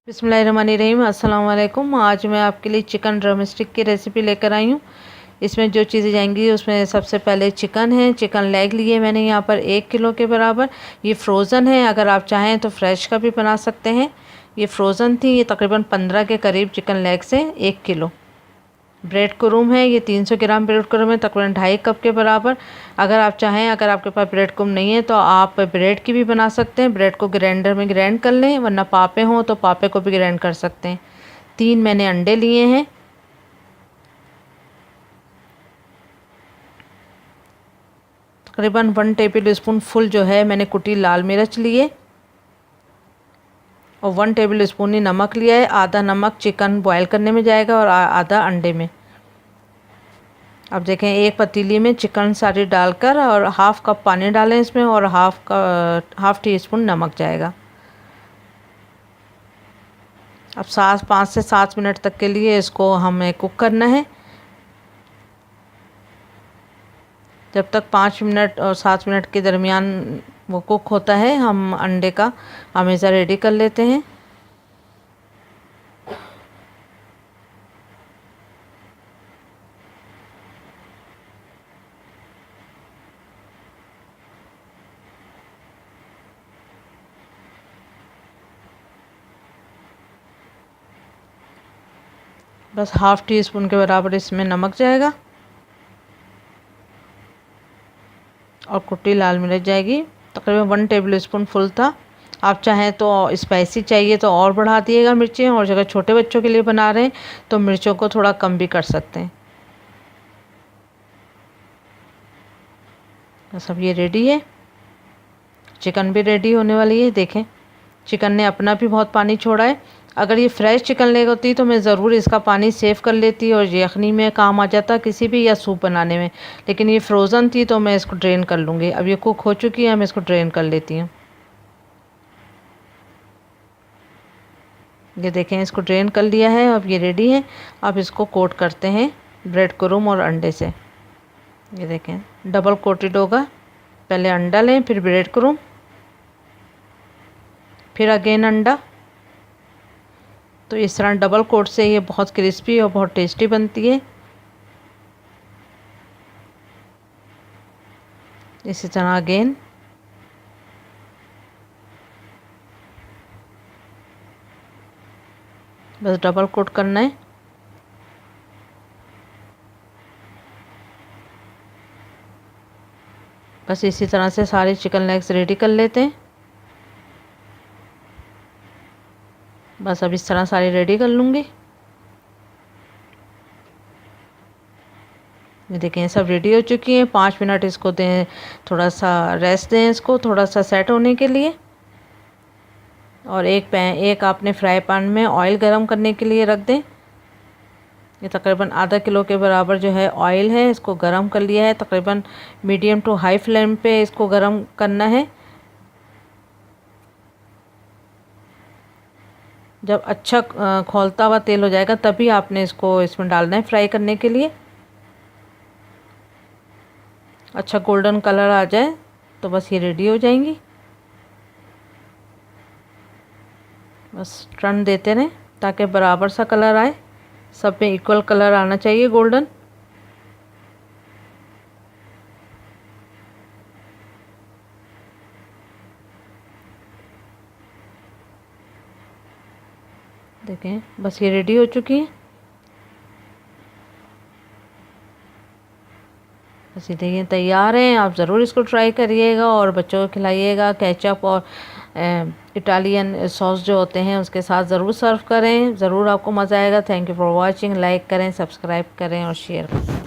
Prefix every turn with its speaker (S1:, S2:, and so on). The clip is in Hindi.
S1: बिस्मिल्लाहिर्रहमानिर्रहीम। अस्सलाम वालेकुम। आज मैं आपके लिए चिकन ड्रम स्टिक की रेसिपी लेकर आई हूँ। इसमें जो चीज़ें जाएंगी उसमें सबसे पहले चिकन है। चिकन लेग लिए मैंने यहाँ पर 1 किलो के बराबर। ये फ्रोज़न है, अगर आप चाहें तो फ्रेश का भी बना सकते हैं। ये फ्रोज़न थी। ये तकरीबन 15 के करीब चिकन लेग से 1 किलो। ब्रेड क्रूम है, ये 300 ग्राम ब्रेड क्रूम है, तकरीबन 2.5 कप के बराबर। अगर आप चाहें, अगर आपके पास ब्रेड क्रूम नहीं है तो आप ब्रेड की भी बना सकते हैं। ब्रेड को ग्राइंडर में ग्राइंड कर लें, वरना पापे हों तो पापे को भी ग्राइंड कर सकते हैं। 3 मैंने अंडे लिए हैं। तकरीबन 1 टेबल स्पून फुल जो है मैंने कुटी लाल मिर्च लिए और 1 टेबल स्पून ही नमक लिया है। आधा नमक चिकन बॉयल करने में जाएगा और आधा अंडे में। अब देखें, एक पतीली में चिकन सारी डालकर और हाफ़ कप पानी डालें इसमें और हाफ़ टी स्पून नमक जाएगा। अब 5 से 7 मिनट तक के लिए इसको हमें कुक करना है। जब तक 5 मिनट और 7 मिनट के दरमियान वो कुक होता है, हम अंडे का हमेशा रेडी कर लेते हैं। बस हाफ़ टी स्पून के बराबर इसमें नमक जाएगा और कुटी लाल मिर्च जाएगी। तकरीबन 1 टेबल स्पून फुल था। आप चाहें तो स्पाइसी चाहिए तो और बढ़ा दिएगा मिर्चें, और अगर छोटे बच्चों के लिए बना रहे हैं तो मिर्चों को थोड़ा कम भी कर सकते हैं। बस अब ये रेडी है। चिकन भी रेडी होने वाली है। देखें, चिकन ने अपना भी बहुत पानी छोड़ा है। अगर ये फ्रेश चिकन लेग होती तो मैं ज़रूर इसका पानी सेव कर लेती और यखनी में काम आ जाता किसी भी, या सूप बनाने में। लेकिन ये फ्रोज़न थी तो मैं इसको ड्रेन कर लूँगी। अब ये कुक हो चुकी है, मैं इसको ड्रेन कर लेती हूँ। ये देखें, इसको ड्रेन कर लिया है। अब ये रेडी है। अब इसको कोट करते हैं ब्रेड क्रूम और अंडे से। ये देखें, डबल कोटेड होगा। पहले अंडा लें, फिर ब्रेड क्रूम, फिर अगेन अंडा। तो इस तरह डबल कोट से ये बहुत क्रिस्पी और बहुत टेस्टी बनती है। इसी तरह अगेन। बस डबल कोट करना है। बस इसी तरह से सारे चिकन लेग्स रेडी कर लेते हैं। बस अब इस तरह सारी रेडी कर लूँगी। ये देखें, सब रेडी हो चुकी हैं। 5 मिनट इसको दें, थोड़ा सा रेस्ट दें इसको, थोड़ा सा सेट होने के लिए। और एक आपने फ्राई पैन में ऑयल गरम करने के लिए रख दें। ये तकरीबन आधा किलो के बराबर जो है ऑयल है, इसको गरम कर लिया है। तकरीबन मीडियम टू हाई फ्लेम पे इसको गरम करना है। जब अच्छा खौलता हुआ तेल हो जाएगा तभी आपने इसको इसमें डालना है फ्राई करने के लिए। अच्छा गोल्डन कलर आ जाए तो बस ये रेडी हो जाएंगी। बस टर्न देते रहें ताकि बराबर सा कलर आए। सब में इक्वल कलर आना चाहिए, गोल्डन। देखें, बस ये रेडी हो चुकी है। बस ये देखिए तैयार हैं। आप ज़रूर इसको ट्राई करिएगा और बच्चों को खिलाइएगा। केचप और इटालियन सॉस जो होते हैं उसके साथ ज़रूर सर्व करें। ज़रूर आपको मज़ा आएगा। Thank you for watching. Like करें, सब्सक्राइब करें और शेयर करें।